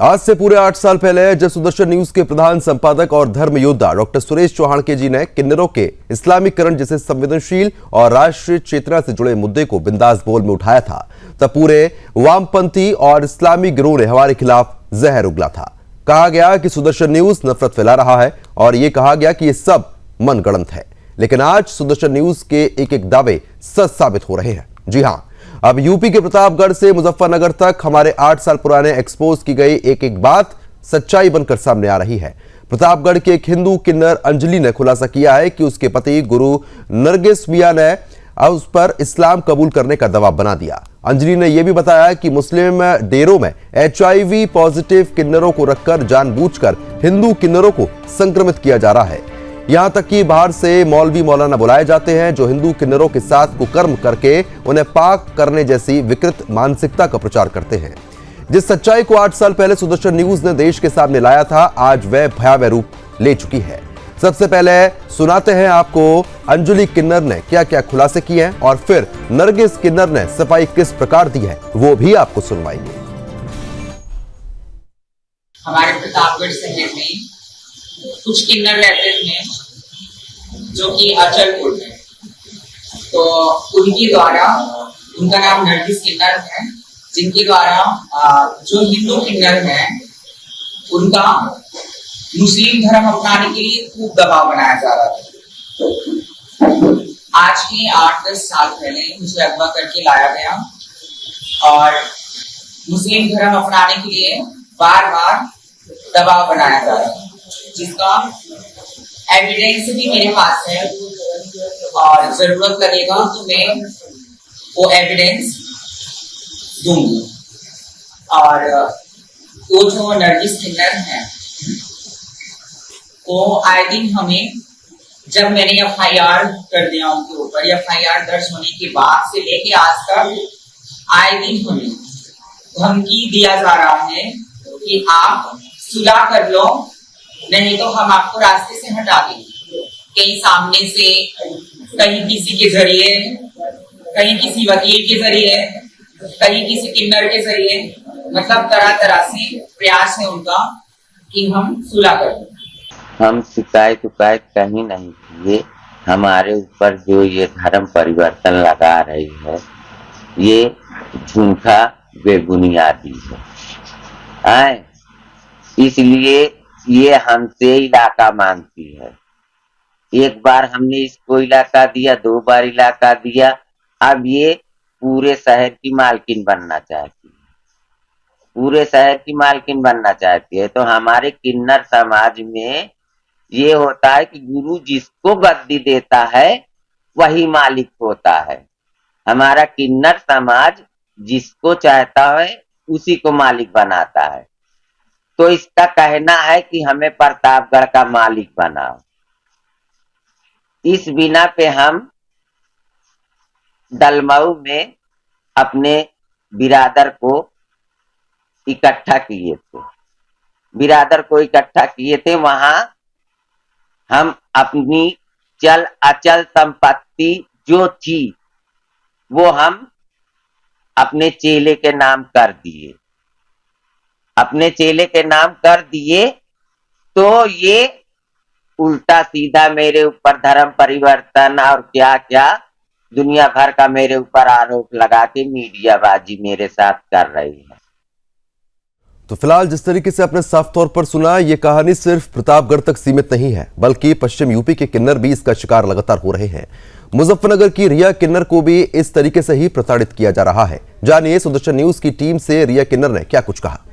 आज से पूरे 8 साल पहले जब सुदर्शन न्यूज के प्रधान संपादक और धर्म योद्धा डॉक्टर सुरेश चौहान जी ने किन्नरों के इस्लामीकरण जैसे संवेदनशील और राष्ट्रीय चेतना से जुड़े मुद्दे को बिंदास बोल में उठाया था, तब पूरे वामपंथी और इस्लामी गिरोह ने हमारे खिलाफ जहर उगला था। कहा गया कि सुदर्शन न्यूज नफरत फैला रहा है और यह कहा गया कि ये सब मनगढ़ंत है, लेकिन आज सुदर्शन न्यूज के एक एक दावे सच साबित हो रहे हैं। जी हां, अब यूपी के प्रतापगढ़ से मुजफ्फरनगर तक हमारे 8 साल पुराने एक्सपोज की गई एक एक बात सच्चाई बनकर सामने आ रही है। प्रतापगढ़ के एक हिंदू किन्नर अंजलि ने खुलासा किया है कि उसके पति गुरु नरगिस मियां ने उस पर इस्लाम कबूल करने का दबाव बना दिया। अंजलि ने यह भी बताया कि मुस्लिम डेरों में HIV पॉजिटिव किन्नरों को रखकर जानबूझकर हिंदू किन्नरों को संक्रमित किया जा रहा है। यहां तक कि बाहर से मौलवी मौलाना बुलाए जाते हैं जो हिंदू किन्नरों के साथ कुकर्म करके उन्हें पाक करने जैसी विकृत मानसिकता का प्रचार करते हैं। जिस सच्चाई को 8 साल पहले सुदर्शन न्यूज ने देश के सामने लाया था, आज वह भयावह रूप ले चुकी है। सबसे पहले सुनाते हैं आपको अंजलि किन्नर ने क्या क्या खुलासे किए हैं और फिर नरगिस किन्नर ने सफाई किस प्रकार दी है वो भी आपको सुनवाएंगे। हमारे प्रतापगढ़ शहर में कुछ किन्नर रहते थे जो कि अचलपुर में, तो उनके द्वारा, उनका नाम नरगिस किन्नर है, जिनके द्वारा जो हिंदू किन्नर हैं उनका मुस्लिम धर्म अपनाने के लिए खूब दबाव बनाया जा रहा था। आज के 8-10 साल पहले मुझे अगवा करके लाया गया और मुस्लिम धर्म अपनाने के लिए बार बार दबाव बनाया जा रहा था, जिसका एविडेंस भी मेरे पास है और जरूरत लगेगा तो मैं वो एविडेंस दूंगी। और वो जो नरगिस किन्नर है वो आए दिन हमें, जब मैंने FIR कर दिया उनके ऊपर, FIR दर्ज होने के बाद से लेके आज तक आए दिन हमें धमकी दिया जा रहा है कि आप सुलह कर लो, नहीं तो हम आपको रास्ते से हटा देंगे। कहीं सामने से, कहीं किसी के जरिए, कहीं किसी वकील के जरिए, कहीं किसी किन्नर के जरिए, मतलब तरह तरह से प्रयास है उनका कि हम सुलह कर दें। हम शिकायत कहीं नहीं किए। हमारे ऊपर जो ये धर्म परिवर्तन लगा रही है ये झूठा बेबुनियादी है, इसलिए ये हमसे इलाका मांगती है। एक बार हमने इसको इलाका दिया, 2 बार इलाका दिया, अब ये पूरे शहर की मालकिन बनना चाहती है, पूरे शहर की मालकिन बनना चाहती है। तो हमारे किन्नर समाज में ये होता है कि गुरु जिसको गद्दी देता है वही मालिक होता है। हमारा किन्नर समाज जिसको चाहता है उसी को मालिक बनाता है। तो इसका कहना है कि हमें प्रतापगढ़ का मालिक बनाओ। इस बिना पे हम दलमऊ में अपने बिरादर को इकट्ठा किए थे। वहां हम अपनी चल अचल संपत्ति जो थी वो हम अपने चेले के नाम कर दिए। तो ये उल्टा सीधा मेरे ऊपर धर्म परिवर्तन और क्या क्या दुनिया भर का मेरे ऊपर आरोप लगा के मीडियाबाजी मेरे साथ कर रही है। तो फिलहाल जिस तरीके से आपने साफ तौर पर सुना, ये कहानी सिर्फ प्रतापगढ़ तक सीमित नहीं है, बल्कि पश्चिम यूपी के किन्नर भी इसका शिकार लगातार हो रहे हैं। मुजफ्फरनगर की रिया किन्नर को भी इस तरीके से ही प्रताड़ित किया जा रहा है। जानिए सुदर्शन न्यूज की टीम से रिया किन्नर ने क्या कुछ कहा।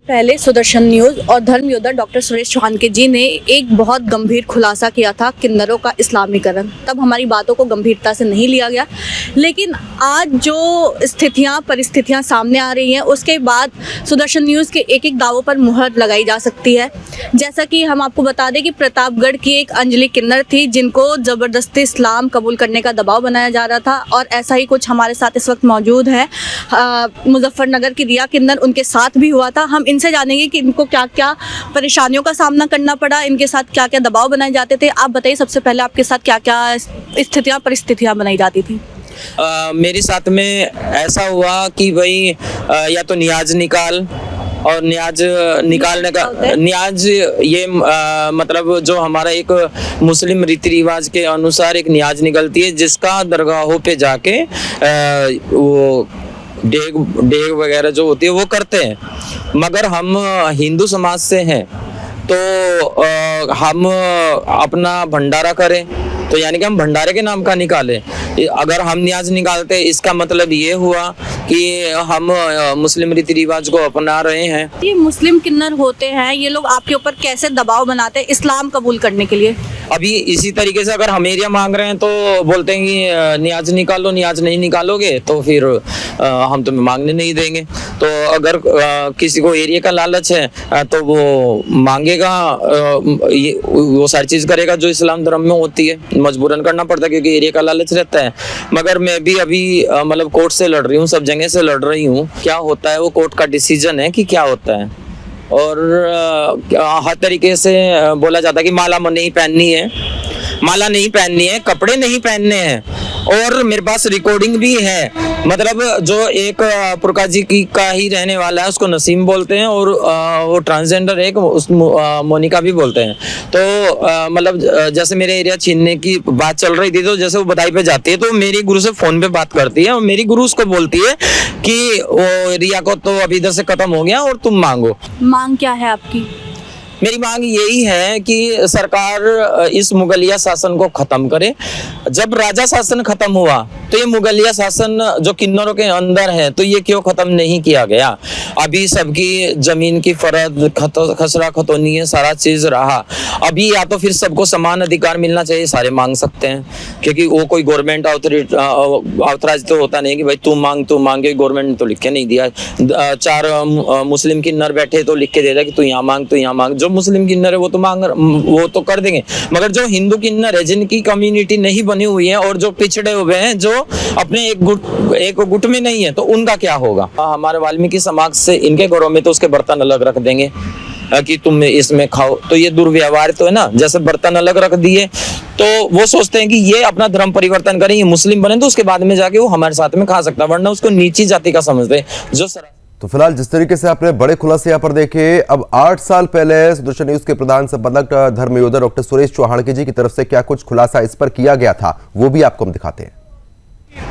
पहले सुदर्शन न्यूज और धर्म योद्धा डॉक्टर सुरेश चौहान जी ने एक बहुत गंभीर खुलासा किया था किन्नरों का इस्लामीकरण। तब हमारी बातों को गंभीरता से नहीं लिया गया, लेकिन आज जो परिस्थितियां सामने आ रही हैं उसके बाद सुदर्शन न्यूज़ के एक एक दावों पर मुहर लगाई जा सकती है। जैसा कि हम आपको बता दें कि प्रतापगढ़ की एक अंजलि किन्नर थी जिनको ज़बरदस्ती इस्लाम कबूल करने का दबाव बनाया जा रहा था, और ऐसा ही कुछ हमारे साथ इस वक्त मौजूद है। मुजफ्फरनगर की रिया किन्नर, उनके साथ भी हुआ था। हम इनसे जानेंगे कि इनको क्या क्या परेशानियों का सामना करना पड़ा, इनके साथ क्या क्या दबाव बनाए जाते थे। आप बताइए, सबसे पहले आपके साथ क्या क्या परिस्थितियाँ बनाई जाती थी? मेरे साथ में ऐसा हुआ कि भाई या तो नियाज निकाल, और न्याज निकालने का न्याज ये मतलब जो हमारा एक मुस्लिम रीति रिवाज के अनुसार एक न्याज निकलती है, जिसका दरगाहों पे जाके वो डेग वगैरह जो होती है वो करते हैं। मगर हम हिंदू समाज से हैं तो हम अपना भंडारा करें, तो यानी कि हम भंडारे के नाम का निकालें। अगर हम न्याज निकालते इसका मतलब ये हुआ कि हम मुस्लिम रीति रिवाज को अपना रहे हैं। ये मुस्लिम किन्नर होते हैं, ये लोग आपके ऊपर कैसे दबाव बनाते हैं इस्लाम कबूल करने के लिए? अभी इसी तरीके से अगर हम एरिया मांग रहे हैं तो बोलते हैं कि न्याज निकालो, न्याज नहीं निकालोगे तो फिर हम तुम्हें मांगने नहीं देंगे। तो अगर किसी को एरिया का लालच है तो वो मांगेगा, वो सारी चीज करेगा जो इस्लाम धर्म में होती है, मजबूरन करना पड़ता है क्योंकि एरिया का लालच रहता है। मगर मैं भी अभी मतलब कोर्ट से लड़ रही हूँ, सब जगह से लड़ रही हूँ। क्या होता है वो कोर्ट का डिसीजन है कि क्या होता है। और हर तरीके से बोला जाता है कि माला नहीं पहननी है, माला नहीं पहननी है, कपड़े नहीं पहनने हैं। और मेरे पास रिकॉर्डिंग भी है, मतलब जो एक पुरका जी की का ही रहने वाला है उसको नसीम बोलते हैं, और वो ट्रांसजेंडर एक उस मोनिका भी बोलते हैं। तो मतलब जैसे मेरे एरिया छीनने की बात चल रही थी, तो जैसे वो बधाई पे जाती है तो मेरी गुरु से फोन पे बात करती है और मेरी गुरु उसको बोलती है कि वो रिया को तो अभी इधर से खत्म हो गया और तुम मांगो। मांग क्या है आपकी? मेरी मांग यही है कि सरकार इस मुगलिया शासन को खत्म करे। जब राजा शासन खत्म हुआ तो ये मुगलिया शासन जो किन्नरों के अंदर है तो ये क्यों खत्म नहीं किया गया? अभी सबकी जमीन की फर्द खसरा खतौनी है, सारा चीज रहा। अभी या तो फिर सबको समान अधिकार मिलना चाहिए, सारे मांग सकते हैं, क्योंकि वो कोई गवर्नमेंट ऑथराइज तो होता नहीं कि भाई तू मांग गवर्नमेंट ने तो लिख के नहीं दिया। चार मुस्लिम किन्नर बैठे तो लिख के दे दिया कि तू यहाँ मांग, तू यहाँ मांग। जो मुस्लिम किन्नर है वो तो कर देंगे, मगर जो हिंदू किन्नर है जिनकी कम्युनिटी नहीं बनी हुई है और जो पिछड़े हुए हैं, जो अपने एक गुट में नहीं है, तो उनका क्या होगा? हमारे वाल्मीकि समाज से इनके घरों में तो उसके बर्तन अलग रख देंगे कि तुम इसमें खाओ, तो ये दुर्व्यवहार तो है ना। जैसे बर्तन अलग रख दिए तो वो सोचते हैं कि ये अपना धर्म परिवर्तन करें, ये मुस्लिम बने तो उसके बाद में जाके वो हमारे साथ में खा सकता है, वरना उसको नीची जाति का समझते हैं। जो तो फिलहाल जिस तरीके से आपने बड़े खुलासे यहाँ पर देखे, अब 8 साल पहले सुदर्शन न्यूज के प्रधान संपादक धर्म योद्धा डॉक्टर सुरेश चौहान जी की तरफ से क्या कुछ खुलासा इस पर किया गया था, वो भी आपको हम दिखाते हैं।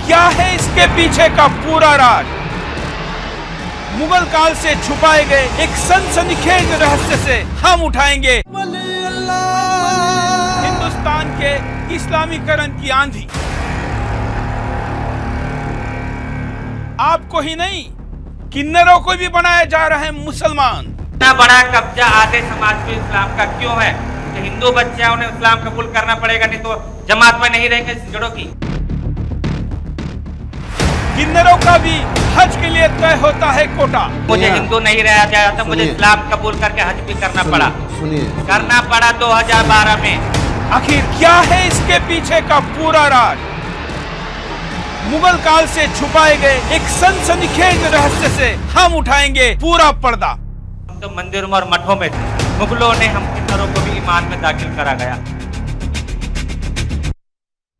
क्या है इसके पीछे का पूरा राज? मुगल काल से छुपाए गए एक सनसनीखेज रहस्य से हम उठाएंगे हिंदुस्तान के इस्लामीकरण की आंधी। आपको ही नहीं, किन्नरों को भी बनाया जा रहा है मुसलमान। इतना बड़ा कब्जा आधे समाज पे इस्लाम का क्यों है? तो हिंदू बच्चे हैं, उन्हें इस्लाम कबूल करना पड़ेगा, नहीं तो जमात में नहीं रहेंगे जड़ों की। किन्नरों का भी हज के लिए तय होता है कोटा। मुझे हिंदू नहीं रहा जाता, मुझे इस्लाम कबूल करके हज भी करना पड़ा। करना पड़ा 2012 में। आखिर क्या है इसके पीछे का पूरा राज? मुगल काल से छुपाए गए एक सनसनीखेज रहस्य से हम उठाएंगे पूरा पर्दा। हम तो मंदिरों और मठों में थे, मुगलों ने हम किन्नरों को भी ईमान में दाखिल करा गया।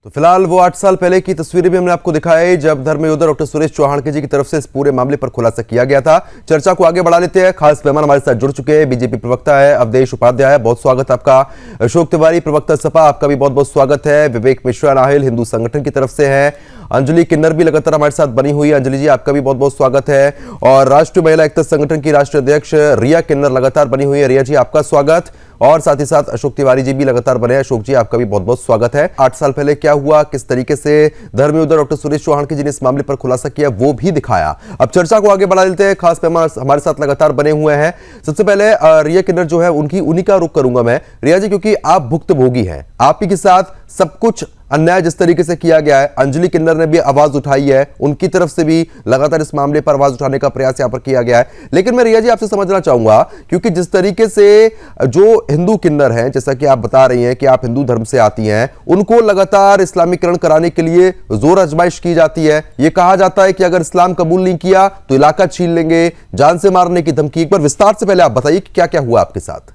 तो फिलहाल वो 8 साल पहले की तस्वीरें भी हमने आपको दिखाई, जब धर्म योद्धा डॉक्टर सुरेश चौहान जी की तरफ से इस पूरे मामले पर खुलासा किया गया था। चर्चा को आगे बढ़ा लेते हैं। खास मेहमान हमारे साथ जुड़ चुके हैं, बीजेपी प्रवक्ता है अवधेश उपाध्याय, बहुत स्वागत आपका। अशोक तिवारी प्रवक्ता सपा, आपका भी बहुत बहुत स्वागत है। विवेक मिश्रा नाहिल हिंदू संगठन की तरफ से है। अंजलि किन्नर भी लगातार हमारे साथ बनी हुई है। अंजलि जी, आपका भी बहुत बहुत स्वागत है। और राष्ट्रीय महिला एकता संगठन की राष्ट्रीय अध्यक्ष रिया किन्नर लगातार बनी हुई है। रिया जी, आपका स्वागत। और साथ ही साथ अशोक तिवारी जी भी लगातार बने हैं। अशोक जी, आपका भी बहुत बहुत स्वागत है। 8 साल पहले क्या हुआ, किस तरीके से धर्म योद्धा डॉक्टर सुरेश चौहान जी ने इस मामले पर खुलासा किया, वो भी दिखाया। अब चर्चा को आगे बढ़ा लेते हैं। खास मेहमान हमारे साथ लगातार बने हुए हैं। सबसे पहले रिया किन्नर जो है उन्हीं का रुख करूंगा मैं। रिया जी, क्योंकि आप भुक्तभोगी हैं, आप ही के साथ सब कुछ अन्याय जिस तरीके से किया गया है, अंजलि किन्नर ने भी आवाज उठाई है, उनकी तरफ से भी लगातार इस मामले पर आवाज उठाने का प्रयास यहां पर किया गया है। लेकिन मैं रिया जी आपसे समझना चाहूंगा, क्योंकि जिस तरीके से जो हिंदू किन्नर हैं, जैसा कि आप बता रही हैं कि आप हिंदू धर्म से आती हैं, उनको लगातार इस्लामीकरण कराने के लिए जोर आजमाइश की जाती है। यह कहा जाता है कि अगर इस्लाम कबूल नहीं किया तो इलाका छीन लेंगे, जान से मारने की धमकी। एक बार विस्तार से पहले आप बताइए कि क्या क्या हुआ आपके साथ।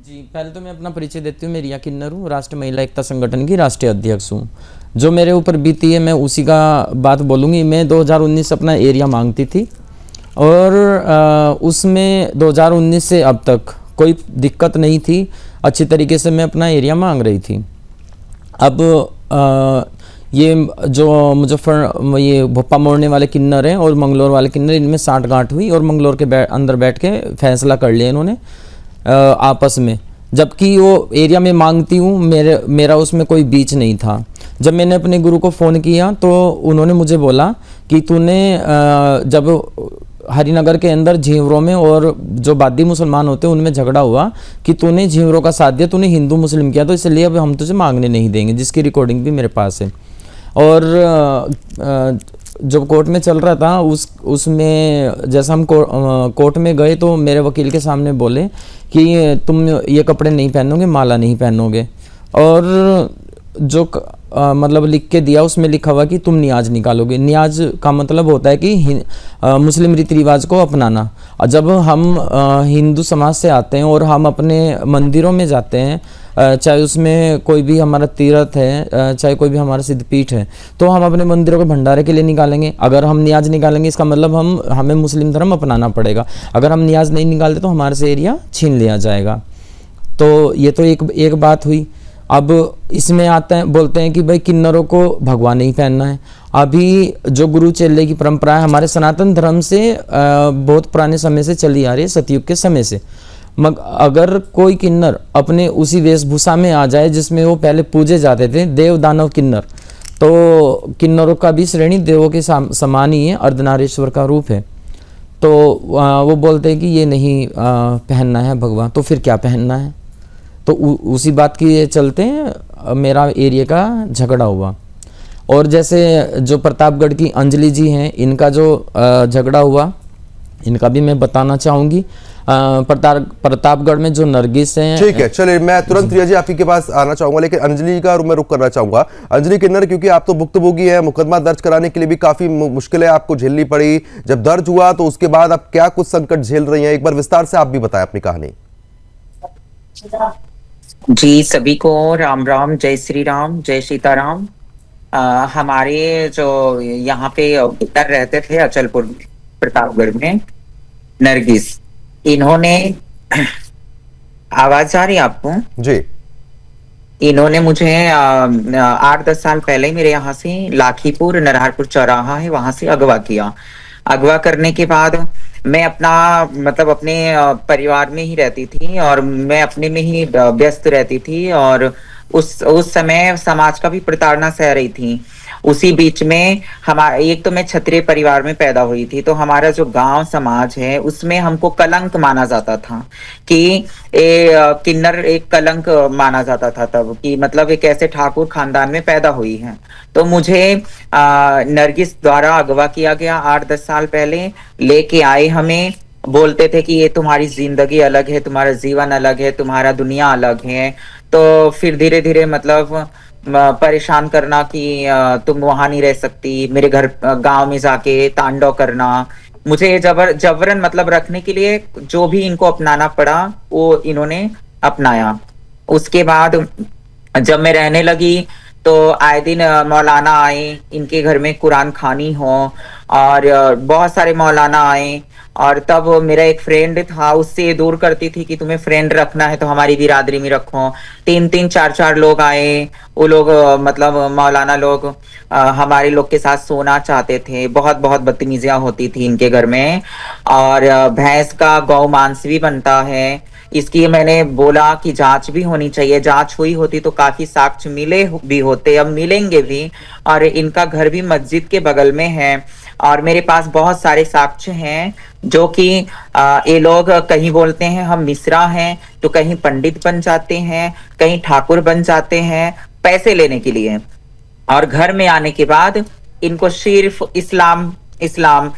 जी, पहले तो मैं अपना परिचय देती हूँ। मैं रिया किन्नर हूँ, राष्ट्रीय महिला एकता संगठन की राष्ट्रीय अध्यक्ष हूँ। जो मेरे ऊपर बीती है मैं उसी का बात बोलूँगी। मैं 2019 अपना एरिया मांगती थी और उसमें 2019 से अब तक कोई दिक्कत नहीं थी, अच्छी तरीके से मैं अपना एरिया मांग रही थी। अब ये जो ये भोपा मोड़ने वाले किन्नर हैं और मंगलोर वाले किन्नर, इनमें साठगांठ हुई और मंगलोर के अंदर बैठ के फैसला कर लिया इन्होंने आपस में। जबकि वो एरिया में मांगती हूँ, मेरा उसमें कोई बीच नहीं था। जब मैंने अपने गुरु को फ़ोन किया तो उन्होंने मुझे बोला कि तूने जब हरिनगर के अंदर झींवरों में और जो बादी मुसलमान होते हैं उनमें झगड़ा हुआ कि तूने झींवरों का साथ दिया, तूने हिंदू मुस्लिम किया, तो इसलिए अब हम तुझे मांगने नहीं देंगे, जिसकी रिकॉर्डिंग भी मेरे पास है। और जब कोर्ट में चल रहा था उसमें जैसा हम कोर्ट में गए तो मेरे वकील के सामने बोले कि तुम ये कपड़े नहीं पहनोगे, माला नहीं पहनोगे, और जो मतलब लिख के दिया उसमें लिखा हुआ कि तुम नियाज निकालोगे। नियाज का मतलब होता है कि मुस्लिम रीति रिवाज को अपनाना। और जब हम हिंदू समाज से आते हैं और हम अपने मंदिरों में जाते हैं, चाहे उसमें कोई भी हमारा तीर्थ है, चाहे कोई भी हमारा सिद्धपीठ है, तो हम अपने मंदिरों के भंडारे के लिए निकालेंगे। अगर हम नियाज निकालेंगे इसका मतलब हमें मुस्लिम धर्म अपनाना पड़ेगा। अगर हम नियाज नहीं निकालते तो हमारे से एरिया छीन लिया जाएगा। तो ये तो एक बात हुई। अब इसमें आते हैं, बोलते हैं कि भाई किन्नरों को भगवा नहीं पहनना है। अभी जो गुरु चेले की परंपरा है हमारे सनातन धर्म से बहुत पुराने समय से चली आ रही है, सतयुग के समय से। अगर कोई किन्नर अपने उसी वेशभूषा में आ जाए जिसमें वो पहले पूजे जाते थे, देव दानव किन्नर, तो किन्नरों का भी श्रेणी देवों के समान ही है, अर्धनारीश्वर का रूप है। तो वो बोलते हैं कि ये नहीं पहनना है भगवा, तो फिर क्या पहनना है? तो उसी बात के चलते मेरा एरिया का झगड़ा हुआ। और जैसे जो प्रतापगढ़ की अंजलि जी हैं, इनका जो झगड़ा हुआ, इनका भी मैं बताना चाहूँगी। प्रतापगढ़ में जो नरगिस हैं। ठीक है, चलिए मैं तुरंत रिया जी आपके के पास आना चाहूंगा, लेकिन अंजलि का मैं रुक करना चाहूंगा। अंजलि किन्नर, क्योंकि आप तो भुक्तभोगी है, मुकदमा दर्ज कराने के लिए भी काफी मुश्किलें आपको झेलनी पड़ी। जब दर्ज हुआ तो उसके बाद आप क्या कुछ संकट झेल रही हैं, एक बार विस्तार से आप भी बताएं अपनी कहानी। जी, सभी को राम राम, जय श्री राम, जय सीताराम। हमारे जो यहाँ पे उत्तर रहते थे अचलपुर प्रतापगढ़ में, नरगिस, इन्होंने आवाज आ रही है आपको? जी। इन्होंने मुझे 8-10 साल पहले मेरे यहाँ से लाखीपुर नरहारपुर चौराहा है वहां से अगवा किया। अगवा करने के बाद मैं अपना मतलब अपने परिवार में ही रहती थी और मैं अपने में ही व्यस्त रहती थी और उस समय समाज का भी प्रताड़ना सह रही थी। उसी बीच में हमारा एक तो मैं क्षत्रिय परिवार में पैदा हुई थी, तो हमारा जो गांव समाज है उसमें हमको कलंक माना जाता था कि किन्नर एक कलंक माना जाता था तब, कि मतलब एक ऐसे ठाकुर खानदान में पैदा हुई है। तो मुझे नरगिस द्वारा अगवा किया गया 8-10 साल पहले। लेके आए, हमें बोलते थे कि ये तुम्हारी जिंदगी अलग है, तुम्हारा जीवन अलग है, तुम्हारा दुनिया अलग है। तो फिर धीरे धीरे मतलब परेशान करना कि तुम वहां नहीं रह सकती, मेरे घर गांव में जाके तांडव करना, मुझे जबरन मतलब रखने के लिए जो भी इनको अपनाना पड़ा वो इन्होंने अपनाया। उसके बाद जब मैं रहने लगी तो आए दिन मौलाना आए, इनके घर में कुरान खानी हो और बहुत सारे मौलाना आए। और तब मेरा एक फ्रेंड था, उससे दूर करती थी कि तुम्हें फ्रेंड रखना है तो हमारी बिरादरी में रखो। 3-3, 4-4 लोग आए, वो लोग मतलब मौलाना लोग हमारे लोग के साथ सोना चाहते थे। बहुत बहुत बदतमीजियां होती थी इनके घर में। और भैंस का गौ मांस भी बनता है, इसकी मैंने बोला कि जांच भी होनी चाहिए। जांच हुई होती तो काफी साक्ष्य मिले भी होते, अब मिलेंगे भी। और इनका घर भी मस्जिद के बगल में है और मेरे पास बहुत सारे साक्ष्य हैं जो कि ये लोग कहीं बोलते हैं हम मिश्रा हैं, तो कहीं पंडित बन जाते हैं, कहीं ठाकुर बन जाते हैं पैसे लेने के लिए। और घर में आने के बाद इनको सिर्फ इस्लाम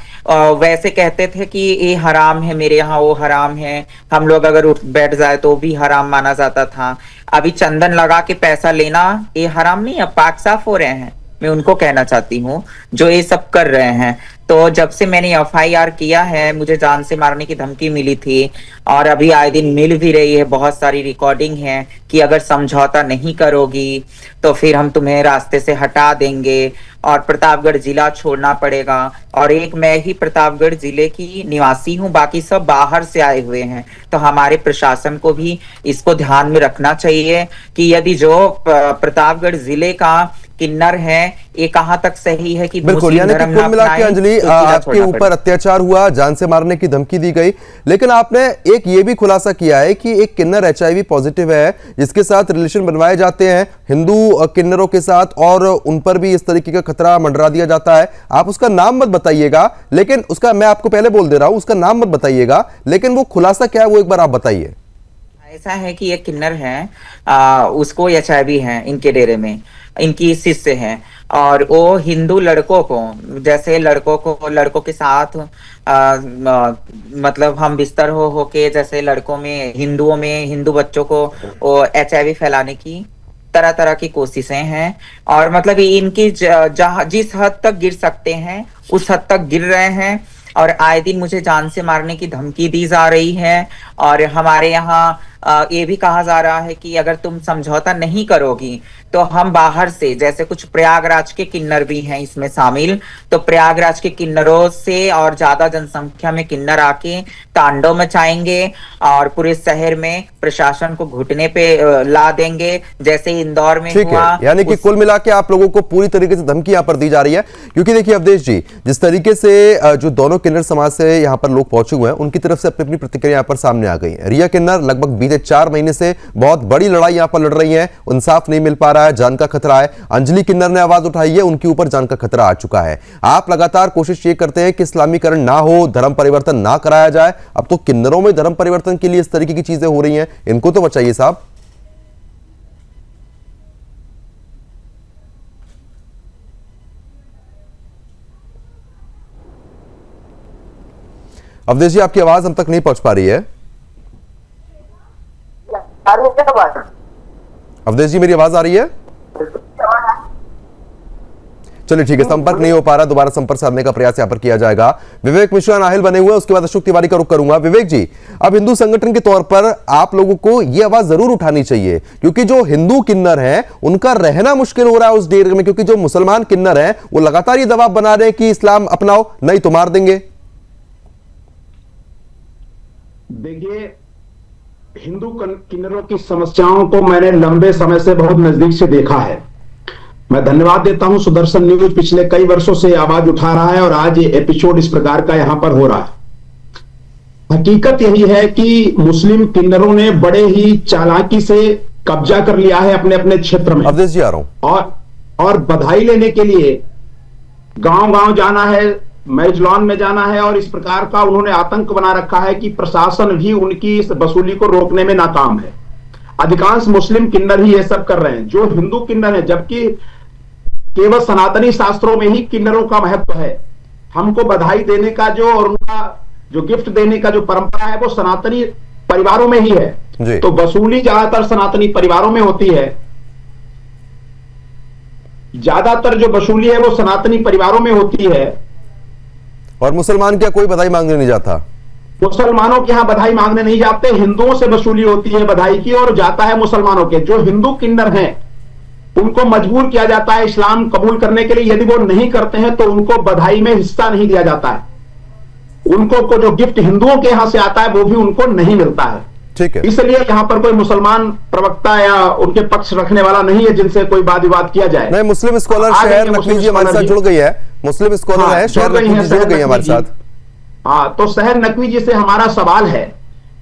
वैसे कहते थे कि ये हराम है, मेरे यहाँ वो हराम है, हम लोग अगर उठ बैठ जाए तो भी हराम माना जाता था। अभी चंदन लगा के पैसा लेना ये हराम नहीं, अब पाक साफ हो रहे हैं। मैं उनको कहना चाहती हूँ जो ये सब कर रहे हैं। तो जब से मैंने एफआईआर किया है, मुझे जान से मारने की धमकी मिली थी और अभी आए दिन मिल भी रही है। बहुत सारी रिकॉर्डिंग है कि अगर समझौता नहीं करोगी तो फिर हम तुम्हें रास्ते से हटा देंगे और प्रतापगढ़ जिला छोड़ना पड़ेगा। और एक मैं ही प्रतापगढ़ जिले की निवासी हूँ, बाकी सब बाहर से आए हुए हैं। तो हमारे प्रशासन को भी इसको ध्यान में रखना चाहिए कि यदि जो प्रतापगढ़ जिले का किन्नर है, ये कहाँ तक सही है कि बिल्कुल, यानी कि कुल मिला के अंजलि आपके ऊपर अत्याचार हुआ, जान से मारने की धमकी दी गई, लेकिन आपने एक ये भी खुलासा किया है कि एक किन्नर HIV पॉजिटिव है जिसके साथ रिलेशन बनवाए जाते हैं हिंदू किन्नरों के साथ, और उन पर भी इस तरीके का खतरा मंडरा दिया जाता है। आप उसका नाम मत बताइएगा, लेकिन उसका, मैं आपको पहले बोल दे रहा हूं, उसका नाम मत बताइएगा, लेकिन वो खुलासा क्या है वो एक बार आप बताइए। ऐसा है कि एक किन्नर है, उसको HIV है, इनके डेरे में इनकी शिष्य है, और वो हिंदू लड़कों को, जैसे लड़कों के साथ मतलब हम बिस्तर हो के, जैसे लड़कों में, हिंदू बच्चों को वो HIV फैलाने की तरह तरह की कोशिशें हैं। और मतलब इनकी जिस हद तक गिर सकते हैं उस हद तक गिर रहे हैं, और आए दिन मुझे जान से मारने की धमकी दी जा रही है। और हमारे यहाँ ये भी कहा जा रहा है कि अगर तुम समझौता नहीं करोगी तो हम बाहर से, जैसे कुछ प्रयागराज के किन्नर भी हैं इसमें शामिल, तो प्रयागराज के किन्नरों से और ज्यादा जनसंख्या में किन्नर आके तांडव मचाएंगे और पूरे शहर में प्रशासन को घुटने पे ला देंगे, जैसे इंदौर में हुआ। यानी कि कुल मिला के आप लोगों को पूरी तरीके से धमकी यहाँ पर दी जा रही है, क्योंकि देखिए अवधेश जी, जिस तरीके से जो दोनों किन्नर समाज से यहाँ पर लोग पहुंचे हुए हैं, उनकी तरफ से अपनी अपनी प्रतिक्रिया यहाँ पर सामने आ गई है। रिया किन्नर लगभग बीते 4 महीने से बहुत बड़ी लड़ाई यहाँ पर लड़ रही है, इंसाफ नहीं मिल पा रहा है, जान का खतरा है। अंजलि किन्नर ने आवाज उठाई है, उनके ऊपर जान का खतरा आ चुका है। आप लगातार कोशिश ये करते हैं कि इस्लामीकरण ना हो, धर्म परिवर्तन ना कराया जाए। अब तो किन्नरों में धर्म परिवर्तन के लिए इस तरीके की चीजें हो रही हैं, इनको तो बचाइए साहब। अवधेश जी, आपकी आवाज हम तक नहीं पहुंच पा रही है। अवधेश जी, मेरी आवाज आ रही है? चलिए ठीक है, संपर्क नहीं हो पा रहा, दोबारा संपर्क साधने का प्रयास यहां पर किया जाएगा। विवेक मिश्रा नाहिल बने हुए, उसके बाद अशोक तिवारी का रुख करूंगा। विवेक जी, अब हिंदू संगठन के तौर पर आप लोगों को यह आवाज जरूर उठानी चाहिए, क्योंकि जो हिंदू किन्नर हैं उनका रहना मुश्किल हो रहा है उस डेरे में, क्योंकि जो मुसलमान किन्नर हैं वो लगातार ये दबाव बना रहे हैं कि इस्लाम अपनाओ, नहीं तो मार देंगे। देखिए, हिंदू किन्नरों की समस्याओं को मैंने लंबे समय से बहुत नजदीक से देखा है। मैं धन्यवाद देता हूं, सुदर्शन न्यूज पिछले कई वर्षों से आवाज उठा रहा है और आज ये एपिसोड इस प्रकार का यहां पर हो रहा है। हकीकत यही है कि मुस्लिम किन्नरों ने बड़े ही चालाकी से कब्जा कर लिया है अपने अपने क्षेत्र में। अवधेश जी, आ रहा हूं। और बधाई लेने के लिए गांव गांव जाना है, मैजलॉन में जाना है, और इस प्रकार का उन्होंने आतंक बना रखा है कि प्रशासन भी उनकी इस वसूली को रोकने में नाकाम है। अधिकांश मुस्लिम किन्नर ही ये सब कर रहे हैं, जो हिंदू किन्नर हैं, जबकि केवल सनातनी शास्त्रों में ही किन्नरों का महत्व है। हमको बधाई देने का जो, और उनका जो गिफ्ट देने का जो परंपरा है वो सनातनी परिवारों में ही है। तो वसूली ज्यादातर सनातनी परिवारों में होती है, ज्यादातर जो वसूली है वो सनातनी परिवारों में होती है। और मुसलमान क्या कोई बधाई मांगने नहीं जाता? मुसलमानों के यहाँ बधाई मांगने नहीं जाते, हिंदुओं से वसूली होती है बधाई की, और जाता है मुसलमानों के। जो हिंदू किन्नर हैं उनको मजबूर किया जाता है इस्लाम कबूल करने के लिए। यदि वो नहीं करते हैं तो उनको बधाई में हिस्सा नहीं दिया जाता है। उनको को जो गिफ्ट हिंदुओं के यहाँ से आता है वो भी उनको नहीं मिलता है। ठीक है, इसलिए यहाँ पर कोई मुसलमान प्रवक्ता या उनके पक्ष रखने वाला नहीं है जिनसे कोई वाद विवाद किया जाए। नहीं, मुस्लिम स्कॉलर शहर नकवी जी हमारे साथ जुड़ गई है, मुस्लिम स्कॉलर है, शहर नकवी जी जुड़ गई है हमारे साथ। हाँ, तो शहर नकवी जी से हमारा सवाल है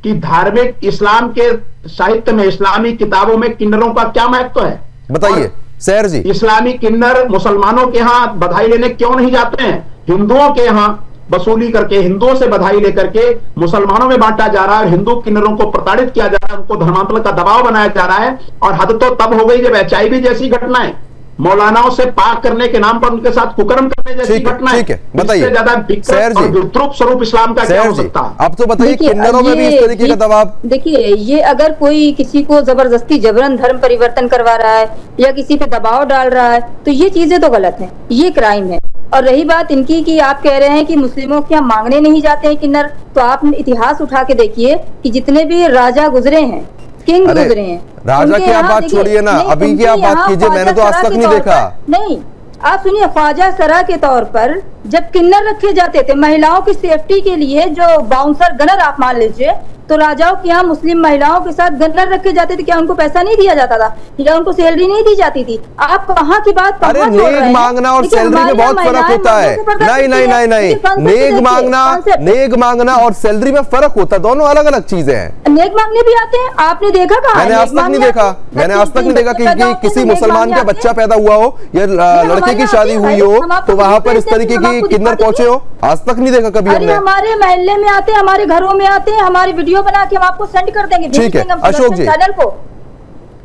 कि धार्मिक इस्लाम के साहित्य में, इस्लामी किताबों में किन्नरों का क्या महत्व है, बताइए शहर जी। इस्लामी किन्नर मुसलमानों के यहाँ बधाई लेने क्यों नहीं जाते हैं? हिंदुओं के यहाँ वसूली करके, हिंदुओं से बधाई लेकर के मुसलमानों में बांटा जा रहा है, हिंदू किन्नरों को प्रताड़ित किया जा रहा है, उनको धर्मांतरण का दबाव बनाया जा रहा है। और हद तो तब हो गई जब HIV जैसी घटनाएं मौलानाओं से पाक करने के नाम पर उनके साथ कुकर्म करने जैसी ठीक है, घटना है। ठीक है, बताइए। इससे ज्यादा सैर विकृत जी। और विद्रूप स्वरूप इस्लाम का क्या सैर हो जी, सकता है? अब तो बताइए देखिए, किन्नरों में भी इस तरीके का दबाव। देखिए, ये अगर कोई किसी को जबरदस्ती जबरन धर्म परिवर्तन करवा रहा है या किसी पे दबाव डाल रहा है तो ये चीजें तो गलत हैं, ये क्राइम है। और रही बात इनकी कि आप कह रहे हैं कि मुस्लिमों के यहाँ मांगने नहीं जाते हैं किन्नर, तो आप इतिहास उठा के देखिए कि जितने भी राजा गुजरे हैं, किंग अरे, गुजरे हैं, राजा उनके की आप यहाँ बात देखिए, छोड़िए ना, नहीं, अभी की उनके आप बात यहाँ कीजिए, मैंने तो आज ख्वाजा तक सरा नहीं के देखा। तौर पर- नहीं, आप सुनिए, ख्वाजा सरा के तौर पर जब किन्नर रखे जाते थे महिलाओं की सेफ्टी के लिए, जो बाउंसर गनर आप मान लीजिए, तो राजाओं के यहाँ मुस्लिम महिलाओं के साथ गनर रखे जाते थे। क्या उनको पैसा नहीं दिया जाता था या उनको सैलरी नहीं दी जाती थी? आप कहाँ की बात अरे कहाँ जोड़ रहे नेक हैं? मांगना और देखिए, सैलरी में हमारे बहुत यहाँ फर्क होता है। महिलाएं मर्दों से नहीं नहीं नहीं नहीं, देखिए, concept नेक देखिए, मांगना, concept। नेक मांगना और सैलरी में फर्क होता है, दोनों अलग अलग चीजें हैं। नेक मांगने भी आते हैं, आपने देखा कहाँ? मैंने आज तक नहीं देखा, मैंने आज तक नहीं देखा कि किसी मुसलमान का बच्चा पैदा हुआ हो या लड़के की शादी हुई हो तो वहां पर इस तरीके की किन्नर पहुंचे हो, आज तक नहीं देखा कभी अरे हमने। हमारे मोहल्ले में आते हैं, हमारे घरों में आते हैं, हमारी वीडियो बना के हम आपको सेंड कर देंगे, भेज ठीक है, देंगे हम अशोक जी। चैनल को।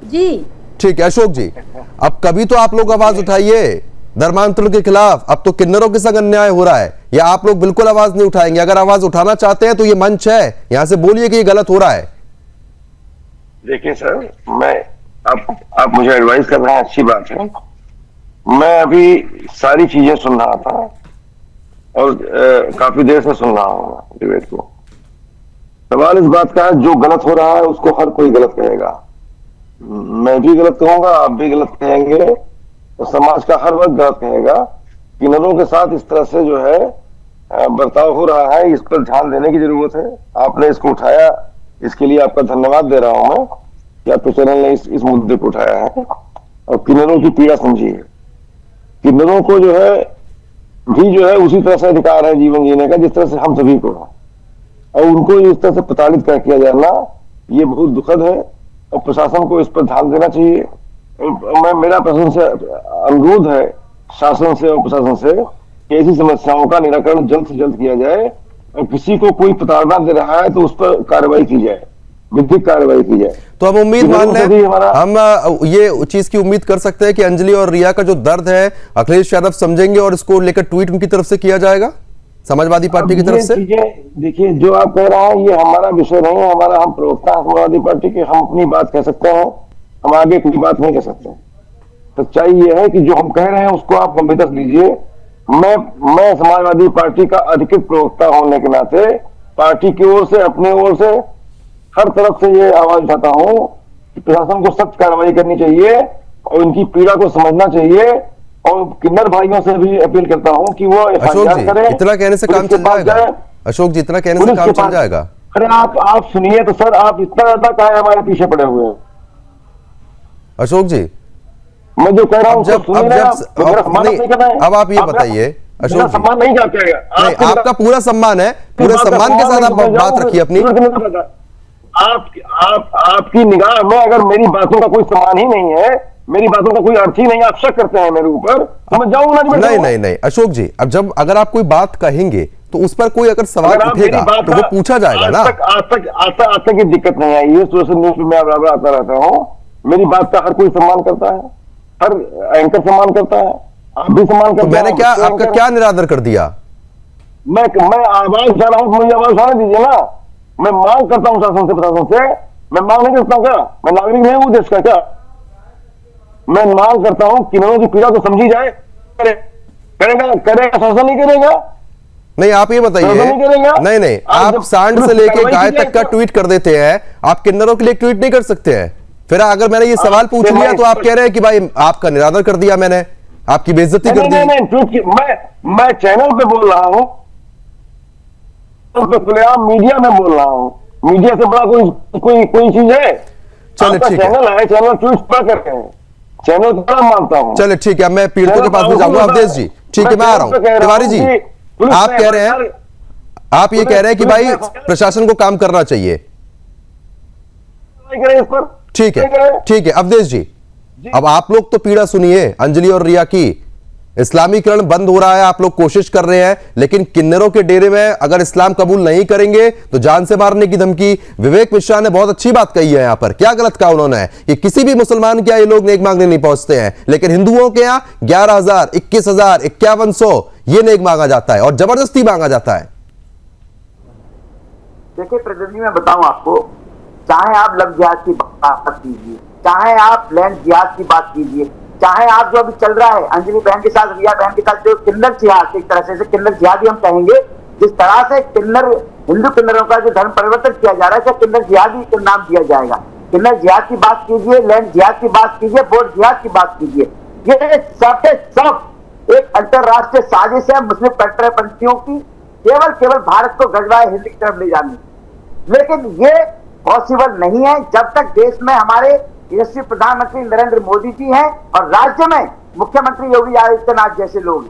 जी ठीक है अशोक जी, अब कभी तो आप लोग आवाज उठाइए धर्मांतरण के खिलाफ। अब तो किन्नरों के संग अन्याय हो रहा है, या आप लोग बिल्कुल आवाज नहीं उठाएंगे? अगर आवाज उठाना चाहते हैं तो ये मंच है, यहां से बोलिए कि ये गलत हो रहा है। देखिए सर, मैं आप मुझे एडवाइस कर रहे हैं, अच्छी बात है। मैं अभी सारी चीजें सुन रहा था और काफी देर से सुन रहा हूँ डिबेट को। सवाल इस बात का है, जो गलत हो रहा है उसको हर कोई गलत कहेगा। मैं भी गलत कहूंगा, आप भी गलत कहेंगे, तो समाज का हर वर्ग गलत कहेगा। किन्नरों के साथ इस तरह से जो है बर्ताव हो रहा है, इस पर ध्यान देने की जरूरत है। आपने इसको उठाया, इसके लिए आपका धन्यवाद दे रहा हूं मैं कि आपके चैनल ने इस मुद्दे को उठाया है और किन्नरों की पीड़ा समझी है। किन्नरों को जो है उसी तरह से अधिकार है जीवन जीने का जिस तरह से हम सभी को है, और उनको इस तरह से प्रताड़ित कर किया जाना ये बहुत दुखद है और प्रशासन को इस पर ध्यान देना चाहिए। मेरा प्रशासन से अनुरोध है, शासन से और प्रशासन से, कि ऐसी समस्याओं का निराकरण जल्द से जल्द किया जाए और किसी को कोई प्रताड़ना दे रहा है तो उस पर कार्रवाई की जाए, विधिक कार्रवाई की जाए। तो हम उम्मीद मान लें, हमारा हम ये चीज की उम्मीद कर सकते हैं कि अंजलि और रिया का जो दर्द है अखिलेश यादव समझेंगे और इसको लेकर ट्वीट उनकी तरफ से किया जाएगा, समाजवादी पार्टी की तरफ से। देखिए, जो आप कह रहे हैं ये हमारा विषय नहीं है, हम प्रवक्ता हैं समाजवादी पार्टी के, हम अपनी बात कह सकते हैं, हम आगे कोई बात नहीं कह सकते। सच्चाई ये है कि जो हम कह रहे हैं उसको आप गंभीरता से लीजिए। मैं समाजवादी पार्टी का अधिकृत प्रवक्ता होने के नाते पार्टी की ओर से, अपने ओर से, हर तरफ से ये आवाज उठाता हूं कि प्रशासन को सख्त कार्रवाई करनी चाहिए और इनकी पीड़ा को समझना चाहिए, और किन्नर भाइयों से भी अपील करता हूं कि वो अशोक जी, इतना कहने से काम चल जाएगा? अशोक जी, इतना कहने से काम चल जाएगा? अरे आप सुनिए तो सर, आप इतना ज्यादा काहे हमारे पीछे पड़े हुए हैं? अशोक जी, मैं जो कह रहा हूँ अब आप ये बताइए अशोक जी, सम्मान नहीं जाते हैं। नहीं, आपका पूरा सम्मान है, पूरे सम्मान के साथ आप बात रखिए अपनी। आपकी निगाह में अगर मेरी बातों का कोई सम्मान ही नहीं है, मेरी बातों का कोई अर्थ ही नहीं, आप शक करते हैं मेरे ऊपर, तो मैं जाऊंगा नहीं अशोक जी, अब अगर आप कोई बात कहेंगे तो उस पर कोई अगर सवाल उठेगा तो वो पूछा जाएगा ना। आज तक ये दिक्कत नहीं आई है, सोशल न्यूज पे मैं बराबर आता रहता हूँ, मेरी बात का हर कोई सम्मान करता है, हर एंकर सम्मान करता है, आप भी सम्मान करते हैं। मैंने क्या आपका क्या निरादर कर दिया? मैं आवाज उठा रहा हूँ, मुझे आवाज उठाने दीजिए ना। मैं मांग करता हूँ शासन से, प्रशासन से, मैं मांग नहीं करता हूँ क्या? मैं नागरिक नहीं हूँ देश का क्या? मैं मांग करता हूँ किन्नरों की पीड़ा को समझी जाए। करेगा शासन, नहीं करेगा? नहीं, आप ये बताइए। नहीं, आप सांड से लेके गाय तक का ट्वीट कर देते हैं, आप किन्नरों के लिए ट्वीट नहीं कर सकते हैं? फिर अगर मैंने ये सवाल पूछ लिया तो आप कह रहे हैं कि भाई आपका निरादर कर दिया मैंने, आपकी बेइज्जती कर दी। मैं चैनल पे बोल रहा हूँ, मीडिया में बोल रहा हूँ, मीडिया से बड़ा कोई चीज है? चलो ठीक है, चैनल है, चैनल ट्वीट पर करते हैं, चैनल को बड़ा मानता हूँ। चलो ठीक है, मैं पीड़ितों के पास भी जाऊंगा। अवधेश जी, ठीक है, मैं आ रहा हूँ। तिवारी जी, आप कह रहे हैं, आप ये कह रहे हैं कि भाई प्रशासन को काम करना चाहिए। ठीक है अवधेश जी, अब आप लोग तो पीड़ा सुनिए अंजलि और रिया की, इस्लामीकरण बंद हो रहा है, आप लोग कोशिश कर रहे हैं, लेकिन किन्नरों के डेरे में अगर इस्लाम कबूल नहीं करेंगे तो जान से मारने की धमकी। विवेक मिश्रा ने बहुत अच्छी बात कही है यहां पर। क्या गलत कहा उन्होंने कि किसी भी मुसलमान के यहाँ ये लोग नेक मांगने नहीं पहुंचते हैं, लेकिन हिंदुओं के यहाँ 11,000, 21,000, 5100 ये नेक मांगा जाता है और जबरदस्ती मांगा जाता है। देखिए प्रतिनिधि, मैं बताऊं आपको, चाहे आप लव जिहाद की बात कीजिए, चाहे आप लैंड जिहाद की बात कीजिए, चाहे आप जो अभी चल रहा है अंजलि बहन के साथ, रिया बहन के साथ जो किन्नर जिहाद, एक तरह से किन्नर जिहाद ही हम कहेंगे, जिस तरह से किन्नर हिंदू किन्नरों का जो धर्म परिवर्तन किया जा रहा है, किन्नर जिहाद ही नाम दिया जाएगा। किन्नर जिहाद की बात कीजिए, लैंड जिहाद की बात कीजिए, बोर्ड जिहाद की बात कीजिए, ये सब एक अंतरराष्ट्रीय साजिश है मुस्लिम कट्टरपंथियों की, केवल भारत को गजवाए हिंद की तरफ ले जाने। लेकिन ये पॉसिबल नहीं है जब तक देश में हमारे यशस्वी प्रधानमंत्री नरेंद्र मोदी जी हैं और राज्य में मुख्यमंत्री योगी आदित्यनाथ जैसे लोग,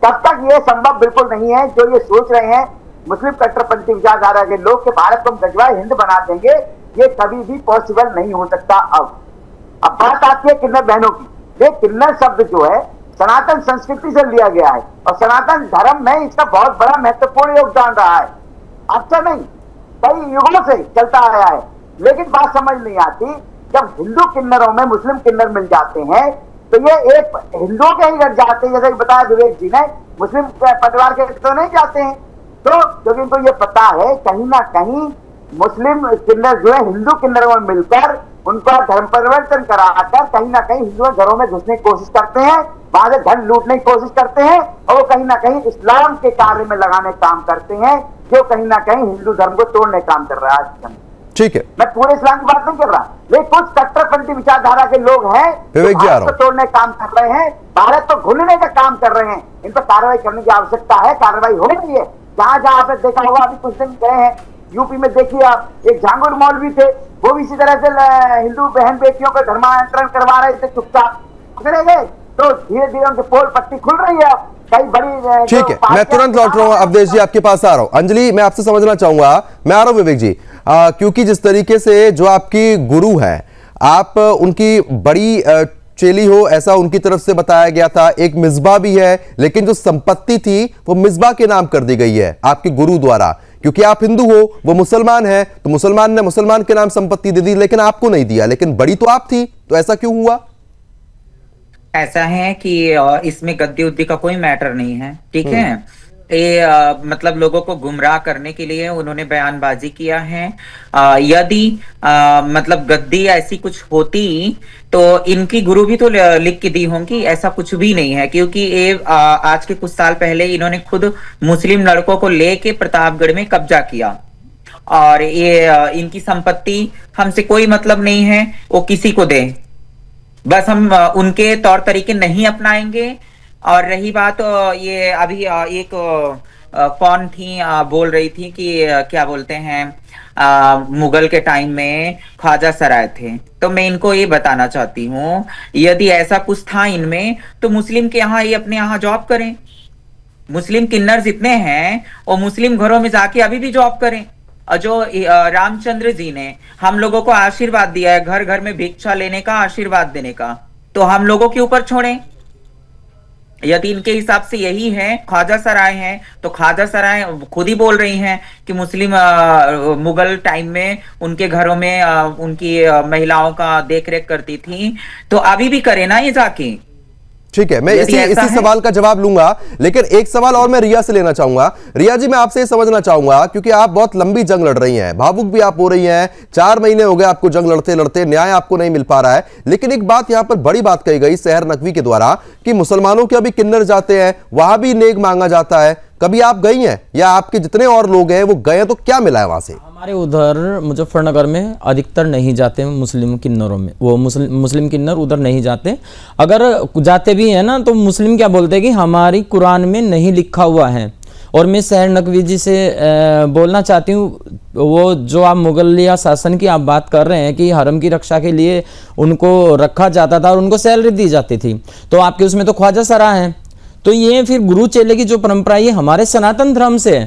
तब तक ये संभव बिल्कुल नहीं है। जो ये सोच रहे हैं मुस्लिम कट्टरपंथी विचारधारा के लोग कि भारत को हम गजवाए हिंद बना देंगे, ये कभी भी पॉसिबल नहीं हो सकता। अब बात आती है किन्नर बहनों की। ये किन्नर शब्द जो है सनातन संस्कृति से लिया गया है और सनातन धर्म में इसका बहुत बड़ा महत्वपूर्ण योगदान रहा है। अच्छा नहीं, कई युगों से चलता आया है, लेकिन बात समझ नहीं आती, जब हिंदू किन्नरों में मुस्लिम किन्नर मिल जाते हैं तो ये एक हिंदुओं के ही रह जाते हैं, जैसे बताया विवेक जी ने, मुस्लिम परिवार के तो नहीं जाते हैं। तो क्योंकि इनको ये पता है कहीं ना कहीं मुस्लिम किन्नर जो है हिंदू किन्नरों में मिलकर उनका धर्म परिवर्तन कराकर कहीं ना कहीं हिंदुओं घरों में घुसने की कोशिश करते हैं, वहां से धन लूटने की कोशिश करते हैं और वो कहीं ना कहीं इस्लाम के कार्य में लगाने का काम करते हैं, जो कहीं ना कहीं हिंदू धर्म को तोड़ने का काम कर रहा है। ठीक है, मैं पूरे इस्लाम की बात नहीं कर रहा, लेकिन कुछ कट्टरपंथी विचारधारा के लोग हैं जो भारत को तोड़ने का काम कर रहे हैं, भारत को घुलने का काम कर रहे हैं। इन पर कार्रवाई करने की आवश्यकता है, कार्रवाई हो रही है। जहां जहां आपने देखा होगा, अभी कुछ दिन गए हैं यूपी में, देखिए आप, एक झांगुर मौलवी थे, वो भी इसी तरह से हिंदू बहन बेटियों का धर्मांतरण करवा रहे थे, चुपचाप पकड़े गए। तो धीरे धीरे उनके पोल पट्टी खुल रही है, कई बड़ी। ठीक है, मैं तुरंत लौट रहा हूं अवधेश जी, आपके पास आ रहा हूं। अंजलि, मैं आपसे समझना चाहूंगा, मैं आ रहा हूं विवेक जी, क्योंकि जिस तरीके से जो आपकी गुरु है, आप उनकी बड़ी चेली हो ऐसा उनकी तरफ से बताया गया था, एक मिसबा भी है, लेकिन जो संपत्ति थी वो मिसबा के नाम कर दी गई है आपके गुरु द्वारा, क्योंकि आप हिंदू हो, वो मुसलमान है, तो मुसलमान ने मुसलमान के नाम संपत्ति दे दी, लेकिन आपको नहीं दिया, लेकिन बड़ी तो आप थी, तो ऐसा क्यों हुआ? ऐसा है कि इसमें गद्दी उद्दी का कोई मैटर नहीं है, ठीक है। ये मतलब लोगों को गुमराह करने के लिए उन्होंने बयानबाजी किया है। यदि मतलब गद्दी ऐसी कुछ होती तो इनकी गुरु भी तो लिख के दी होंगी, ऐसा कुछ भी नहीं है, क्योंकि ये आज के कुछ साल पहले इन्होंने खुद मुस्लिम लड़कों को लेके प्रतापगढ़ में कब्जा किया और ये इनकी संपत्ति हमसे कोई मतलब नहीं है, वो किसी को दे, बस हम उनके तौर तरीके नहीं अपनाएंगे। और रही बात ये अभी एक कौन थी बोल रही थी कि क्या बोलते हैं मुगल के टाइम में ख्वाजा सराय थे, तो मैं इनको ये बताना चाहती हूँ, यदि ऐसा कुछ था इनमें तो मुस्लिम के यहाँ ये अपने यहाँ जॉब करें। मुस्लिम किन्नर जितने हैं वो मुस्लिम घरों में जाके अभी भी जॉब करें। और जो रामचंद्र जी ने हम लोगों को आशीर्वाद दिया है घर घर में भिक्षा लेने का, आशीर्वाद देने का, तो हम लोगों के ऊपर छोड़ें। यदि इनके हिसाब से यही है, ख्वाजा सराय हैं, तो ख्वाजा सराय खुद ही बोल रही हैं कि मुस्लिम मुगल टाइम में उनके घरों में उनकी महिलाओं का देख रेख करती थी, तो अभी भी करे ना ये जाके। ठीक है, मैं इसी सवाल का जवाब लूंगा, लेकिन एक सवाल और मैं रिया से लेना चाहूंगा। रिया जी, मैं आपसे समझना चाहूंगा, क्योंकि आप बहुत लंबी जंग लड़ रही हैं, भावुक भी आप हो रही हैं, 4 महीने हो गए आपको जंग लड़ते लड़ते, न्याय आपको नहीं मिल पा रहा है। लेकिन एक बात यहां पर बड़ी बात कही गई सहर नकवी के द्वारा कि मुसलमानों के अभी किन्नर जाते हैं, वहां भी नेक मांगा जाता है। कभी आप गई हैं या आपके जितने और लोग हैं वो गए, तो क्या मिला है वहां से? हमारे उधर मुजफ्फरनगर में अधिकतर नहीं जाते मुस्लिम किन्नरों में, वो मुस्लिम किन्नर उधर नहीं जाते। अगर जाते भी हैं ना तो मुस्लिम क्या बोलते हैं कि हमारी कुरान में नहीं लिखा हुआ है। और मैं सहर नकवी जी से बोलना चाहती हूँ, वो जो आप मुगलिया शासन की आप बात कर रहे हैं कि हरम की रक्षा के लिए उनको रखा जाता था और उनको सैलरी दी जाती थी, तो आपके उसमें तो ख्वाजा सराय हैं। तो ये फिर गुरु चेले की जो परंपरा ये हमारे सनातन धर्म से है,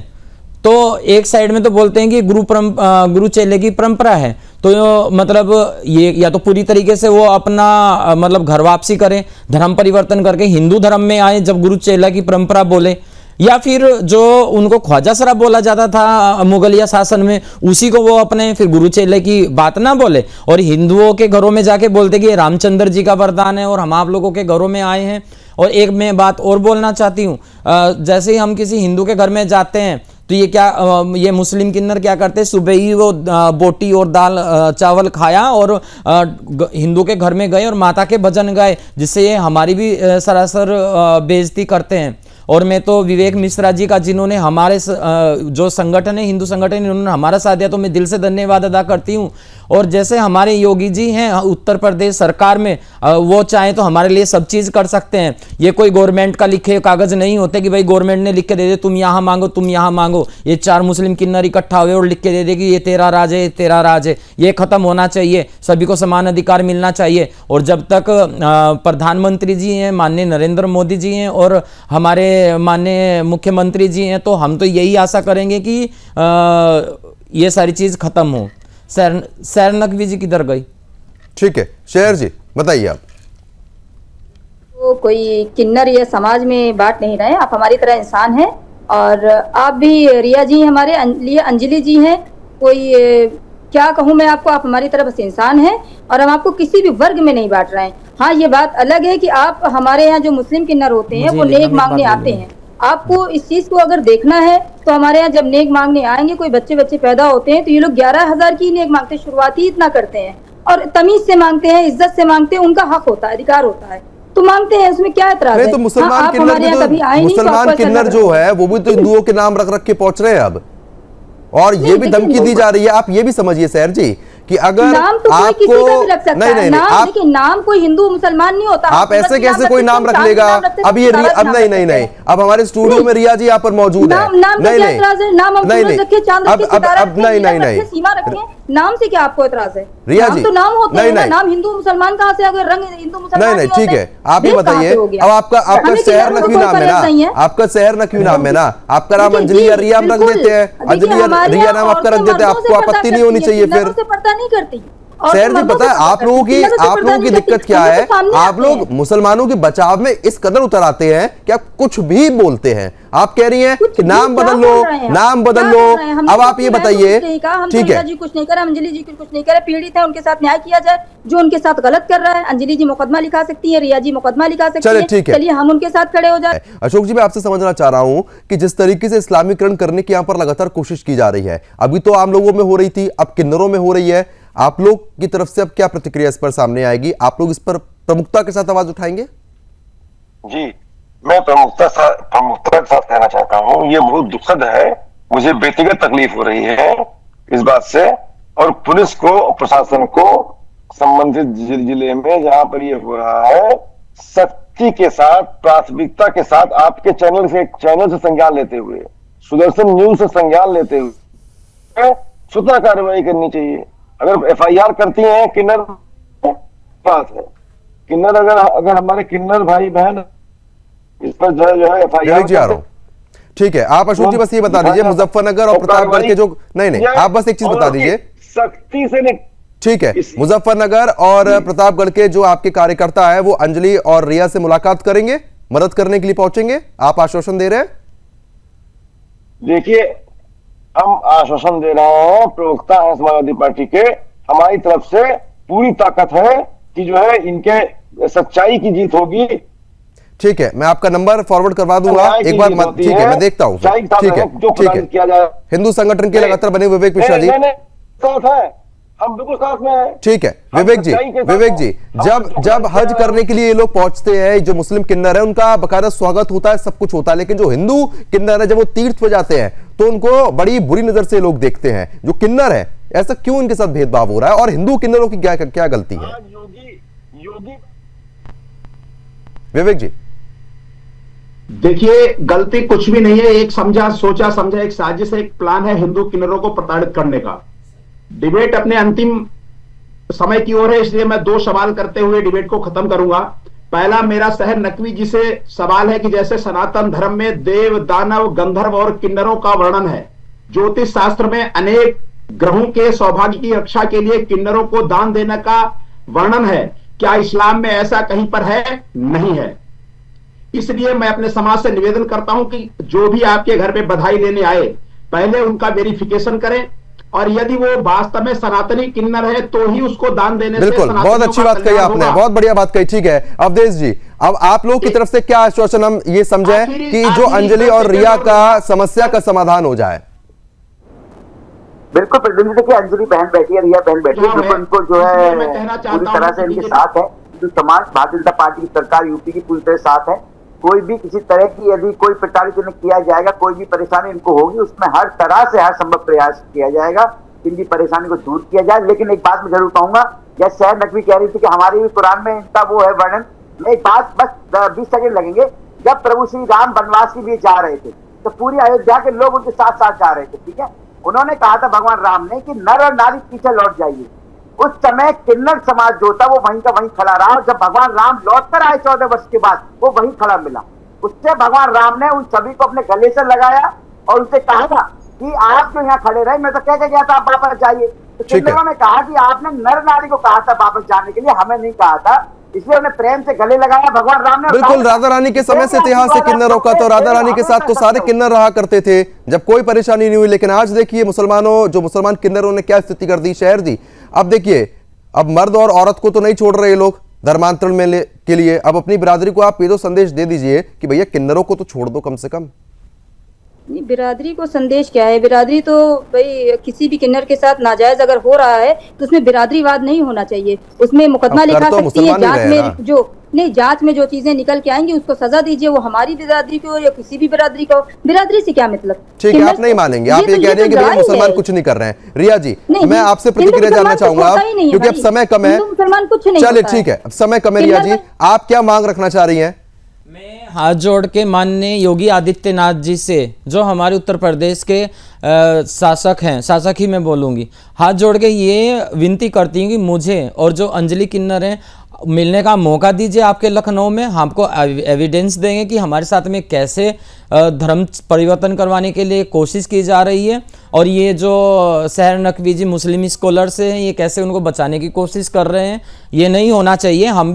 तो एक साइड में तो बोलते हैं कि गुरु चेले की परंपरा है, तो मतलब ये या तो पूरी तरीके से वो अपना मतलब घर वापसी करें, धर्म परिवर्तन करके हिंदू धर्म में आए जब गुरु चेला की परंपरा बोले, या फिर जो उनको ख्वाजा सराफ बोला जाता था मुगलिया शासन में उसी को वो अपने फिर गुरु चेले की बात ना बोले और हिंदुओं के घरों में जाके बोलते कि ये रामचंद्र जी का वरदान है और हम आप लोगों के घरों में आए हैं। और एक मैं बात और बोलना चाहती हूँ, जैसे ही हम किसी हिंदू के घर में जाते हैं तो ये मुस्लिम किन्नर क्या करते हैं, सुबह ही वो बोटी और दाल चावल खाया और हिंदू के घर में गए और माता के भजन गाए, जिससे ये हमारी भी सरासर बेइज्जती करते हैं। और मैं तो विवेक मिश्रा जी का, जिन्होंने हमारे जो संगठन है हिंदू संगठन, इन्होंने हमारा साथ दिया, तो मैं दिल से धन्यवाद अदा करती हूँ। और जैसे हमारे योगी जी हैं उत्तर प्रदेश सरकार में, वो चाहें तो हमारे लिए सब चीज़ कर सकते हैं। ये कोई गवर्नमेंट का लिखे कागज नहीं होते कि भाई गवर्नमेंट ने लिख के दे दे तुम यहाँ मांगो तुम यहाँ मांगो। ये 4 मुस्लिम किन्नर इकट्ठा हुए और लिख के दे दे कि ये तेरा राज है, ये तेरा राज है। ये खत्म होना चाहिए, सभी को समान अधिकार मिलना चाहिए। और जब तक प्रधानमंत्री जी हैं माननीय नरेंद्र मोदी जी हैं और हमारे माननीय मुख्यमंत्री जी हैं, तो हम तो यही आशा करेंगे कि ये सारी चीज़ खत्म हो। सैर नकवी जी किधर गई? ठीक है, शेर जी बताइए आप। तो कोई किन्नर या समाज में बांट नहीं रहे, आप हमारी तरह इंसान हैं और आप भी, रिया जी हमारे लिए अंजलि जी हैं, कोई क्या कहूँ मैं आपको, आप हमारी तरह बस इंसान हैं और हम आपको किसी भी वर्ग में नहीं बांट रहे हैं। हाँ, ये बात अलग है कि आप हमारे यहाँ जो मुस्लिम किन्नर होते हैं वो नेक मांगने आते हैं। आपको इस चीज को अगर देखना है तो हमारे यहाँ जब नेक मांगने आएंगे, कोई बच्चे पैदा होते हैं तो ये लोग 11,000 की नेक मांगते, शुरुआत ही इतना करते हैं और तमीज से मांगते हैं, इज्जत से मांगते हैं, उनका हक होता है, अधिकार होता है, तो मांगते हैं, उसमें क्या एतराज है? तो मुसलमान किन्नर जो है वो भी तो हिंदुओं के नाम रख के पहुंच रहे हैं अब, और ये भी धमकी दी जा रही है। आप ये भी समझिए सैर जी कि अगर नाम तो कोई किसी का भी रख सकता है, नाम, लेकिन नाम कोई हिंदू मुसलमान नहीं होता। आप ऐसे कैसे कोई नाम रख लेगा? अब ये अब नहीं, अब हमारे स्टूडियो में रिया जी यहाँ पर मौजूद है। नाम से क्या आपको एतराज है? रिया जी तो नाम होता है, नाम हिंदू मुसलमान कहाँ से, अगर रंग हिंदू मुसलमान नहीं, ठीक है, आप ही बताइए। अब आपका शहर नकवी नाम है ना, आपका शहर नकवी नाम है ना, आपका नाम अंजलि या रिया रख देते हैं, अंजलि या रिया नाम आपका रख देते हैं, आपको आपत्ति नहीं होनी चाहिए फिर? नहीं करती। सैर जी पता है आप लोगों की दिक्कत क्या है? आप लोग मुसलमानों के बचाव में इस कदर उतर आते हैं कि आप कुछ भी बोलते हैं। आप कह रही हैं कि नाम बदल लो, नाम बदल लो। अब आप ये बताइए, ठीक है, जी कुछ नहीं करे, अंजलि जी कुछ नहीं करे, पीड़ित है, उनके साथ न्याय किया जाए। जो उनके साथ गलत कर रहा है, अंजलि जी मुकदमा लिखा सकती है, रिया जी मुकदमा लिखा सकती है, चलिए हम उनके साथ खड़े हो जाए। अशोक जी, मैं आपसे समझना चाह रहा हूं कि जिस तरीके से इस्लामीकरण करने की यहाँ पर लगातार कोशिश की जा रही है, अभी तो आम लोगों में हो रही थी, अब किन्नरों में हो रही है, आप लोग की तरफ से अब क्या प्रतिक्रिया इस पर सामने आएगी? आप लोग इस पर प्रमुखता के साथ आवाज उठाएंगे? जी, मैं प्रमुखता के साथ कहना चाहता हूँ, ये बहुत दुखद है, मुझे व्यक्तिगत तकलीफ हो रही है इस बात से, और पुलिस को, प्रशासन को, संबंधित जिले में जहां पर ये हो रहा है, सख्ती के साथ, प्राथमिकता के साथ, आपके चैनल से संज्ञान लेते हुए, सुदर्शन न्यूज से संज्ञान लेते हुए स्वतः कार्रवाई करनी चाहिए। अगर एफआईआर करती हैं किन्नर, बात है, किन्नर अगर हमारे किन्नर भाई बहन इस पर जो है एफआईआर, ठीक है। आप अशोक जी बस ये बता दीजिए, मुजफ्फरनगर और प्रतापगढ़ के जो नहीं, आप बस एक चीज बता दीजिए, सख्ती से नहीं, ठीक है, मुजफ्फरनगर और प्रतापगढ़ के जो आपके कार्यकर्ता है वो अंजलि और रिया से मुलाकात करेंगे, मदद करने के लिए पहुंचेंगे, आप आश्वासन दे रहे हैं? देखिए, हम आश्वासन दे रहे हैं, प्रवक्ता है समाजवादी पार्टी के, हमारी तरफ से पूरी ताकत है कि जो है इनके सच्चाई की जीत होगी। ठीक है, मैं आपका नंबर फॉरवर्ड करवा दूंगा एक बार, ठीक है, मैं देखता हूँ, ठीक है, हिंदू संगठन के लगातार बने विवेक मिश्रा जी साथ है, हम बिल्कुल साथ में हैं। ठीक है विवेक जी, जब हज करने के लिए ये लोग पहुंचते हैं, जो मुस्लिम किन्नर है उनका बकायदा स्वागत होता है, सब कुछ होता है, लेकिन जो हिंदू किन्नर है जब वो तीर्थ पे जाते हैं तो उनको बड़ी बुरी नजर से लोग देखते हैं। जो किन्नर है, ऐसा क्यों इनके साथ भेदभाव हो रहा है और हिंदू किन्नरों की क्या गलती है? योगी विवेक जी, देखिए, गलती कुछ भी नहीं है, एक सोचा समझा एक साजिश, एक प्लान है हिंदू किन्नरों को प्रताड़ित करने का। डिबेट अपने अंतिम समय की ओर है, इसलिए मैं 2 सवाल करते हुए डिबेट को खत्म करूंगा। पहला मेरा शहर नकवी जी से सवाल है कि जैसे सनातन धर्म में देव, दानव, गंधर्व और किन्नरों का वर्णन है, ज्योतिष शास्त्र में अनेक ग्रहों के सौभाग्य की रक्षा के लिए किन्नरों को दान देने का वर्णन है। क्या इस्लाम में ऐसा कहीं पर है? नहीं है। इसलिए मैं अपने समाज से निवेदन करता हूं कि जो भी आपके घर पे बधाई लेने आए, पहले उनका वेरिफिकेशन करें, और यदि वो वास्तव में सनातनी किन्नर है तो ही उसको दान देने से बिल्कुल, बहुत अच्छी बात कही आपने, बहुत बढ़िया बात कही। ठीक है अवधेश जी, अब आप लोग की तरफ से क्या आश्वासन हम ये समझें कि जो अंजलि और रिया का समस्या का समाधान हो जाए? बिल्कुल प्रतिनिधि, देखिए अंजलि बहन बैठी है, रिया बहन बैठी है, बिल्कुल उनको जो है पूरी तरह से इनके साथ है। जो समाज भारतीय जनता पार्टी की सरकार यूपी की पूरी तरह साथ है। कोई भी किसी तरह की यदि कोई प्रताड़ित इन्हें किया जाएगा, कोई भी परेशानी इनको होगी, उसमें हर तरह से हर संभव प्रयास किया जाएगा, इनकी परेशानी को दूर किया जाए। लेकिन एक बात मैं जरूर कहूंगा, जैसे शहर नकवी कह रही थी कि हमारी भी कुरान में इनका वो है वर्णन, मैं एक बात बस 20 सेकंड लगेंगे। जब प्रभु श्री राम वनवास के लिए जा रहे थे तो पूरी अयोध्या के लोग उनके साथ साथ जा रहे थे, ठीक है। उन्होंने कहा था भगवान राम ने कि नर और नारी पीछे लौट जाइए। उस समय किन्नर समाज जो था वो वहीं का वहीं खड़ा रहा, और जब भगवान राम लौट कर आए 14 वर्ष के बाद, वो वहीं खड़ा मिला। उससे भगवान राम ने उन सभी को अपने गले से लगाया और उनसे कहा था कि आप जो यहाँ खड़े रहे, मैं तो कह के गया था आप वापस जाइए। तो किन्नरों ने कहा कि आपने नर नारी को कहा था वापस जाने के लिए, हमें नहीं कहा था, इसलिए उन्हें प्रेम से गले लगाया भगवान राम ने। बिल्कुल, राधा रानी के समय से इतिहास है किन्नरों का, तो राधा रानी के साथ तो सारे किन्नर रहा करते थे जब कोई परेशानी नहीं हुई। लेकिन आज देखिए मुसलमान किन्नरों ने क्या स्थिति कर दी, शहर दी। अब देखिए, अब मर्द और औरत को तो नहीं छोड़ रहे लोग धर्मांतरण में के लिए। अब अपनी बिरादरी को आप ये तो संदेश दे दीजिए कि भैया किन्नरों को तो छोड़ दो कम से कम। नहीं, बिरादरी को संदेश क्या है? बिरादरी तो भाई किसी भी किन्नर के साथ नाजायज अगर हो रहा है तो उसमें बिरादरीवाद नहीं होना चाहिए, उसमें मुकदमा लिखा सकती है। जांच में जो नहीं, जांच में जो चीजें निकल के आएंगी उसको सजा दीजिए, वो हमारी बिरादरी को या किसी भी बिरादरी को। बिरादरी से क्या मतलब? ठीक है, आप नहीं मानेंगे, आप ये कह रहे हैं कि भैया मुसलमान कुछ नहीं कर रहे हैं। रिया जी, मैं आपसे प्रतिक्रिया जानना चाहूंगा क्योंकि अब समय कम है। मुसलमान कुछ नहीं, चलिए ठीक है, अब समय कम है। रिया जी, आप क्या मांग रखना चाह रही हैं? मैं हाथ जोड़ के माननीय योगी आदित्यनाथ जी से, जो हमारे उत्तर प्रदेश के शासक हैं, शासक ही मैं बोलूँगी, हाथ जोड़ के ये विनती करती हूँ कि मुझे और जो अंजलि किन्नर हैं मिलने का मौका दीजिए आपके लखनऊ में। हमको एविडेंस देंगे कि हमारे साथ में कैसे धर्म परिवर्तन करवाने के लिए कोशिश की जा रही है, और ये जो शहर नकवी जी मुस्लिम स्कॉलर्स हैं ये कैसे उनको बचाने की कोशिश कर रहे हैं। ये नहीं होना चाहिए। हम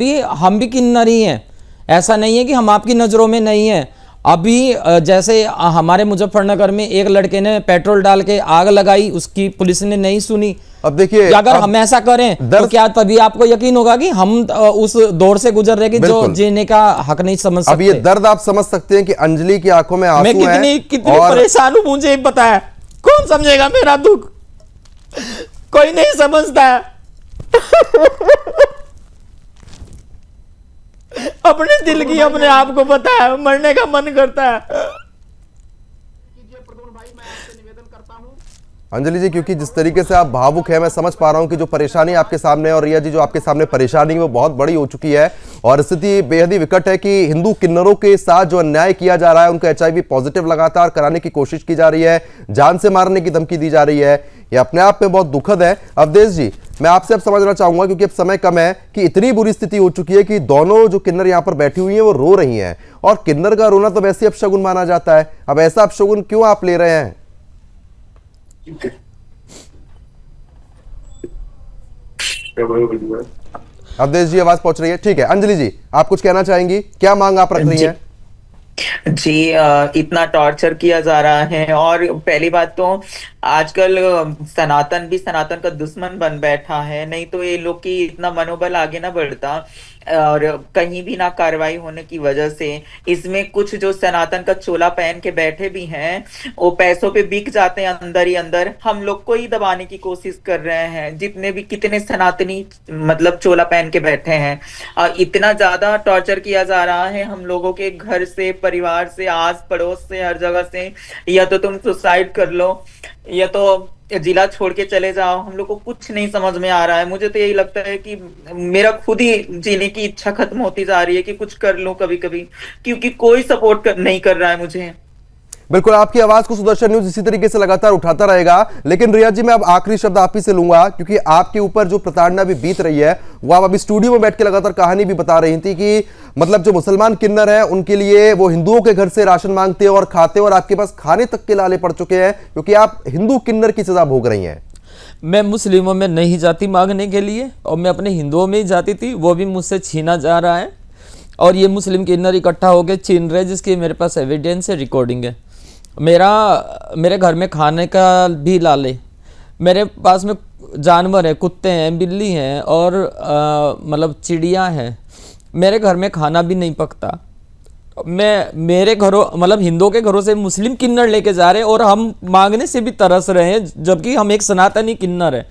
भी किन्नर ही हैं, ऐसा नहीं है कि हम आपकी नज़रों में नहीं हैं। अभी जैसे हमारे मुजफ्फरनगर में एक लड़के ने पेट्रोल डाल के आग लगाई, उसकी पुलिस ने नहीं सुनी। अब देखिए, अगर हम ऐसा करें तो क्या तभी आपको यकीन होगा कि हम उस दौर से गुजर रहे कि जो जीने का हक नहीं समझ सकते। अब ये दर्द आप समझ सकते हैं कि अंजलि की आंखों में आंसू हैं। मैं कितनी परेशान हूं, मुझे ही पता है। कौन समझेगा मेरा दुख? कोई नहीं समझता है। अपने दिल की अपने आप को पता है, मरने का मन करता है। अंजलि जी, क्योंकि जिस तरीके से आप भावुक हैं, मैं समझ पा रहा हूं कि जो परेशानी आपके सामने है, और रिया जी जो आपके सामने परेशानी वो बहुत बड़ी हो चुकी है, और स्थिति बेहद ही विकट है कि हिंदू किन्नरों के साथ जो अन्याय किया जा रहा है, उनको HIV पॉजिटिव लगातार कराने की कोशिश की जा रही है, जान से मारने की धमकी दी जा रही है। ये अपने आप में बहुत दुखद है। अवधेश जी, मैं आपसे अब समझना चाहूंगा क्योंकि अब समय कम है कि इतनी बुरी स्थिति हो चुकी है कि दोनों जो किन्नर यहाँ पर बैठी हुई हैं वो रो रही हैं, और किन्नर का रोना तो वैसे अपशगुन माना जाता है। अब ऐसा अपशगुन क्यों आप ले रहे हैं? अवधेश जी, आवाज पहुंच रही है? ठीक है, अंजलि जी आप कुछ कहना चाहेंगी? क्या मांग आप रख रही हैं? जी, इतना टॉर्चर किया जा रहा है, और पहली बात तो आजकल सनातन भी सनातन का दुश्मन बन बैठा है। नहीं तो ये लोग की इतना मनोबल आगे ना बढ़ता, और कहीं भी ना कार्रवाई होने की वजह से इसमें कुछ जो सनातन का चोला पहन के बैठे भी हैं वो पैसों पे बिक जाते हैं अंदर ही अंदर। हम लोग को ही दबाने की कोशिश कर रहे हैं, जितने भी कितने सनातनी मतलब चोला पहन के बैठे हैं। इतना ज्यादा टॉर्चर किया जा रहा है हम लोगों के घर से, परिवार से, आस पड़ोस से, हर जगह से। या तो तुम सुसाइड कर लो या तो जिला छोड़ के चले जाओ। हम लोग को कुछ नहीं समझ में आ रहा है। मुझे तो यही लगता है कि मेरा खुद ही जीने की इच्छा खत्म होती जा रही है कि कुछ कर लूं कभी कभी, क्योंकि कोई सपोर्ट नहीं कर रहा है मुझे। बिल्कुल, आपकी आवाज को सुदर्शन न्यूज इसी तरीके से लगातार उठाता रहेगा। लेकिन रिया जी, मैं अब आखिरी शब्द आप ही से लूंगा क्योंकि आपके ऊपर जो प्रताड़ना भी बीत रही है वो आप अभी स्टूडियो में बैठ के लगातार कहानी भी बता रही थी कि मतलब जो मुसलमान किन्नर हैं उनके लिए वो हिंदुओं के घर से राशन मांगते हैं और खाते हैं, और आपके पास खाने तक के लाले पड़ चुके हैं क्योंकि आप हिंदू किन्नर की सजा भोग रही हैं। मैं मुस्लिमों में नहीं जाती मांगने के लिए, और मैं अपने हिंदुओं में ही जाती थी, वो भी मुझसे छीना जा रहा है। और ये मुस्लिम किन्नर इकट्ठा होकर छीन रहे, जिसकी मेरे पास एविडेंस है, रिकॉर्डिंग है। मेरे घर में खाने का भी ला ले, मेरे पास में जानवर है, कुत्ते हैं, बिल्ली हैं, और मतलब चिड़िया हैं। मेरे घर में खाना भी नहीं पकता। मेरे घरों मतलब हिंदुओं के घरों से मुस्लिम किन्नर लेके जा रहे हैं, और हम मांगने से भी तरस रहे हैं, जबकि हम एक सनातनी किन्नर है।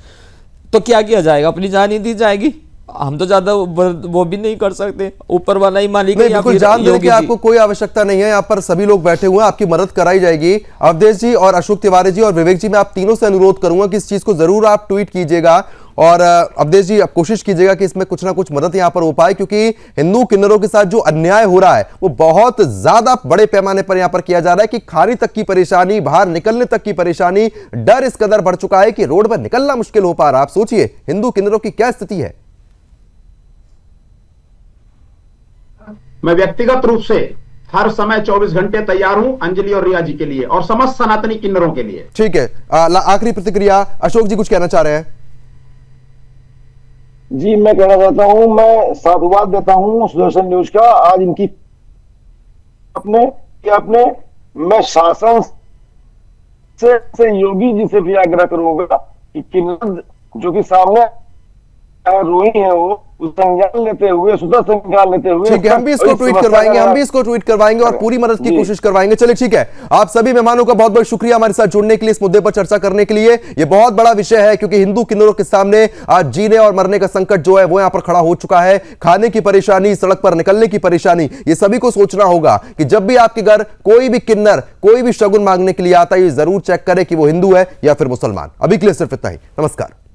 तो क्या किया जाएगा? अपनी जान ही दी जाएगी। हम तो ज्यादा वो भी नहीं कर सकते, ऊपर वाला ही मालिक है। बिल्कुल जान देने की आपको कोई आवश्यकता नहीं है, यहाँ पर सभी लोग बैठे हुए हैं, आपकी मदद कराई जाएगी। अवधेश जी और अशोक तिवारी जी और विवेक जी, मैं आप तीनों से अनुरोध करूंगा कि इस चीज को जरूर आप ट्वीट कीजिएगा, और अवधेश जी आप कोशिश कीजिएगा कि इसमें कुछ ना कुछ मदद यहाँ पर हो पाए, क्योंकि हिंदू किन्नरों के साथ जो अन्याय हो रहा है वो बहुत ज्यादा बड़े पैमाने पर यहाँ पर किया जा रहा है कि खाने तक की परेशानी, बाहर निकलने तक की परेशानी, डर इस कदर बढ़ चुका है कि रोड पर निकलना मुश्किल हो पा रहा है। आप सोचिए हिंदू किन्नरों की क्या स्थिति है। मैं व्यक्तिगत रूप से हर समय 24 घंटे तैयार हूं अंजलि और रिया जी के लिए और समस्त सनातनी किन्नरों के लिए। ठीक है, आखिरी प्रतिक्रिया अशोक जी कुछ कहना चाह रहे हैं? जी मैं कहना चाहता हूं, मैं साधुवाद देता हूं सुदर्शन न्यूज का। आज इनकी अपने मैं शासन से योगी जी से भी आग्रह करूंगा कि किन्नर जो कि सामने रोई है वो संज्ञान लेते हुए, सुदर्शन संज्ञान लेते हुए। ठीक है, हम भी इसको ट्वीट करवाएंगे और पूरी मदद की कोशिश करवाएंगे। चलिए ठीक है, आप सभी मेहमानों का बहुत बहुत शुक्रिया हमारे साथ जुड़ने के लिए, इस मुद्दे पर चर्चा करने के लिए। ये बहुत बड़ा विषय है, क्योंकि हिंदू किन्नरों के सामने आज जीने और मरने का संकट जो है वो यहां पर खड़ा हो चुका है। खाने की परेशानी, सड़क पर निकलने की परेशानी, ये सभी को सोचना होगा कि जब भी आपके घर कोई भी किन्नर कोई भी शगुन मांगने के लिए आता है, ये जरूर चेक करे कि वो हिंदू है या फिर मुसलमान। अभी के लिए सिर्फ इतना ही, नमस्कार।